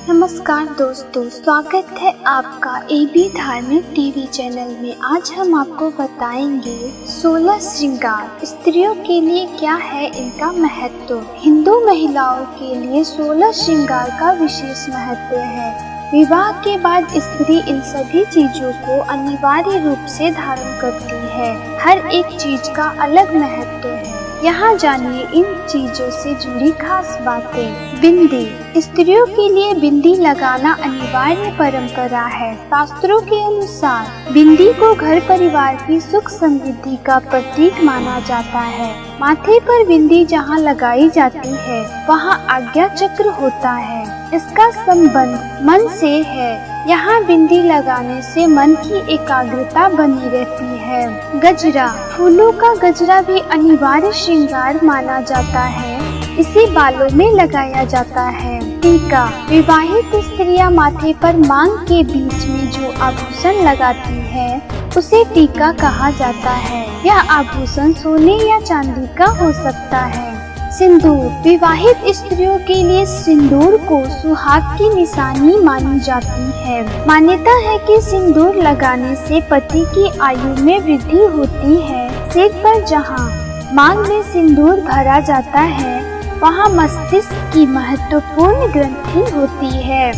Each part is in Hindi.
नमस्कार दोस्तों, स्वागत है आपका एबी धार्मिक टीवी चैनल में। आज हम आपको बताएंगे 16 श्रृंगार स्त्रियों के लिए क्या है इनका महत्व। हिंदू महिलाओं के लिए 16 श्रृंगार का विशेष महत्व है। विवाह के बाद स्त्री इन सभी चीजों को अनिवार्य रूप से धारण करती है। हर एक चीज का अलग महत्व है। यहाँ जानिए इन चीजों से जुड़ी खास बातें। बिंदी, स्त्रियों के लिए बिंदी लगाना अनिवार्य परंपरा है। शास्त्रों के अनुसार बिंदी को घर परिवार की सुख समृद्धि का प्रतीक माना जाता है। माथे पर बिंदी जहाँ लगाई जाती है वहाँ आज्ञा चक्र होता है। इसका संबंध मन से है। यहाँ बिंदी लगाने से मन की एकाग्रता बनी रहती है। गजरा, फूलों का गजरा भी अनिवार्य श्रृंगार माना जाता है। इसे बालों में लगाया जाता है। टीका, विवाहित स्त्रियां माथे पर मांग के बीच में जो आभूषण लगाती है उसे टीका कहा जाता है। यह आभूषण सोने या चांदी का हो सकता है। सिंदूर, विवाहित स्त्रियों के लिए सिंदूर को सुहाग की निशानी मानी जाती है। मान्यता है कि सिंदूर लगाने से पति की आयु में वृद्धि होती है। सिर पर जहाँ मांग में सिंदूर भरा जाता है वहाँ मस्तिष्क की महत्वपूर्ण ग्रंथि होती है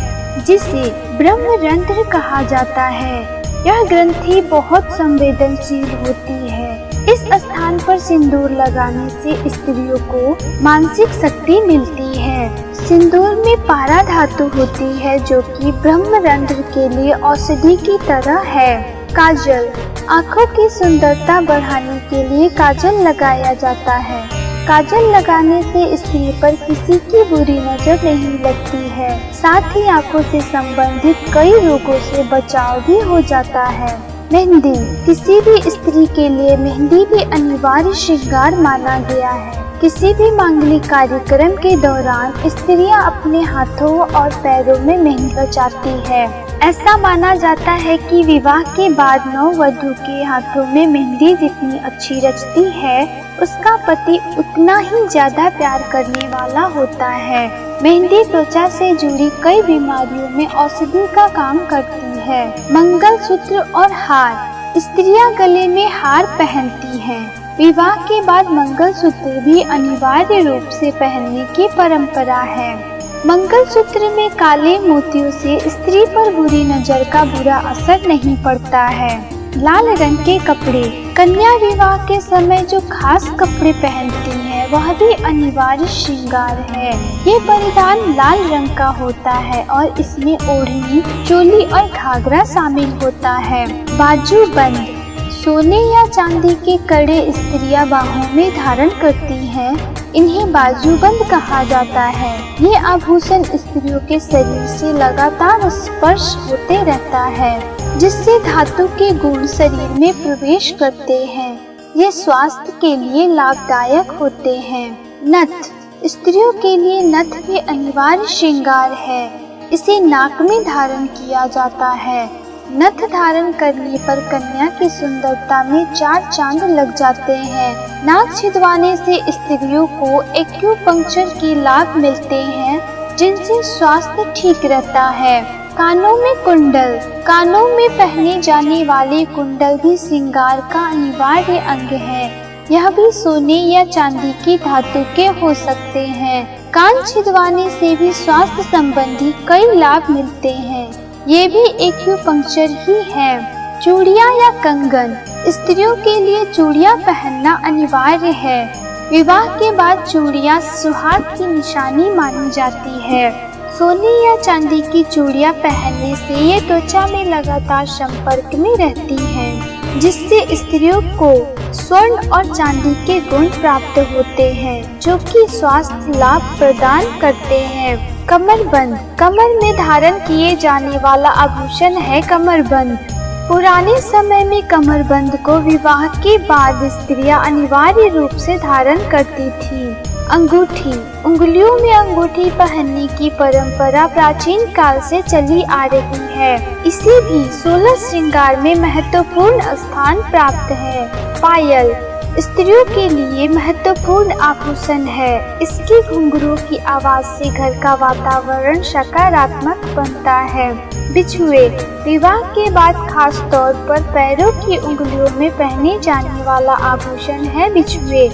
जिसे ब्रह्मरंध्र कहा जाता है। यह ग्रंथि बहुत संवेदनशील होती है। इस स्थान पर सिंदूर लगाने से स्त्रियों को मानसिक शक्ति मिलती है। सिंदूर में पारा धातु होती है जो कि ब्रह्मरंध्र के लिए औषधि की तरह है। काजल, आँखों की सुंदरता बढ़ाने के लिए काजल लगाया जाता है। काजल लगाने से स्त्री पर किसी की बुरी नजर नहीं लगती है। साथ ही आँखों से संबंधित कई रोगों से बचाव भी हो जाता है। मेहंदी, किसी भी स्त्री के लिए मेहंदी भी अनिवार्य श्रृंगार माना गया है। किसी भी मांगलिक कार्यक्रम के दौरान स्त्रियां अपने हाथों और पैरों में मेहंदी रचाती है। ऐसा माना जाता है कि विवाह के बाद नववधू के हाथों में मेहंदी जितनी अच्छी रचती है उसका पति उतना ही ज्यादा प्यार करने वाला होता है। मेहंदी त्वचा से जुड़ी कई बीमारियों में औषधि का काम करती है। मंगलसूत्र और हार, स्त्रियां गले में हार पहनती हैं। विवाह के बाद मंगलसूत्र भी अनिवार्य रूप से पहनने की परंपरा है। मंगलसूत्र में काले मोतियों से स्त्री पर बुरी नजर का बुरा असर नहीं पड़ता है। लाल रंग के कपड़े, कन्या विवाह के समय जो खास कपड़े पहनती है वह भी अनिवार्य श्रृंगार है। ये परिधान लाल रंग का होता है और इसमें ओढ़नी, चोली और घाघरा शामिल होता है। बाजूबंद, सोने या चांदी के कड़े स्त्रियां बाहों में धारण करती हैं। इन्हें बाजूबंद कहा जाता है। ये आभूषण स्त्रियों के शरीर से लगातार स्पर्श होते रहता है जिससे धातु के गुण शरीर में प्रवेश करते हैं। ये स्वास्थ्य के लिए लाभदायक होते हैं। नथ, स्त्रियों के लिए नथ भी अनिवार्य श्रृंगार है। इसे नाक में धारण किया जाता है। नथ धारण करने पर कन्या की सुंदरता में 4 चांद लग जाते हैं। नाक छिदवाने से स्त्रियों को एक्यूपंक्चर के लाभ मिलते हैं जिनसे स्वास्थ्य ठीक रहता है। कानों में कुंडल, कानों में पहने जाने वाले कुंडल भी श्रृंगार का अनिवार्य अंग है। यह भी सोने या चांदी की धातु के हो सकते हैं। कान छिदवाने से भी स्वास्थ्य संबंधी कई लाभ मिलते हैं। ये भी एक्यूपंक्चर ही है। चूड़ियां या कंगन, स्त्रियों के लिए चूड़ियां पहनना अनिवार्य है। विवाह के बाद चूड़ियां सुहाग की निशानी मानी जाती है। सोने या चांदी की चूड़ियां पहनने से ये त्वचा में लगातार संपर्क में रहती हैं जिससे स्त्रियों को स्वर्ण और चांदी के गुण प्राप्त होते हैं जो कि स्वास्थ्य लाभ प्रदान करते हैं। कमरबंद, कमर में धारण किए जाने वाला आभूषण है कमरबंद। पुराने समय में कमरबंद को विवाह के बाद स्त्रियां अनिवार्य रूप से धारण करती थी। अंगूठी, उंगलियों में अंगूठी पहनने की परंपरा प्राचीन काल से चली आ रही है। इसे भी 16 श्रृंगार में महत्वपूर्ण स्थान प्राप्त है। पायल, स्त्रियों के लिए महत्वपूर्ण आभूषण है। इसके घुंघरू की आवाज से घर का वातावरण सकारात्मक बनता है। बिछुए विवाह के बाद खास तौर पर पैरों की उंगलियों में पहने जाने वाला आभूषण है बिछुए।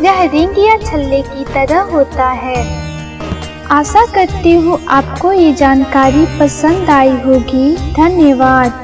यह रिंग या छल्ले की तरह होता है। आशा करती हूँ आपको ये जानकारी पसंद आई होगी। धन्यवाद।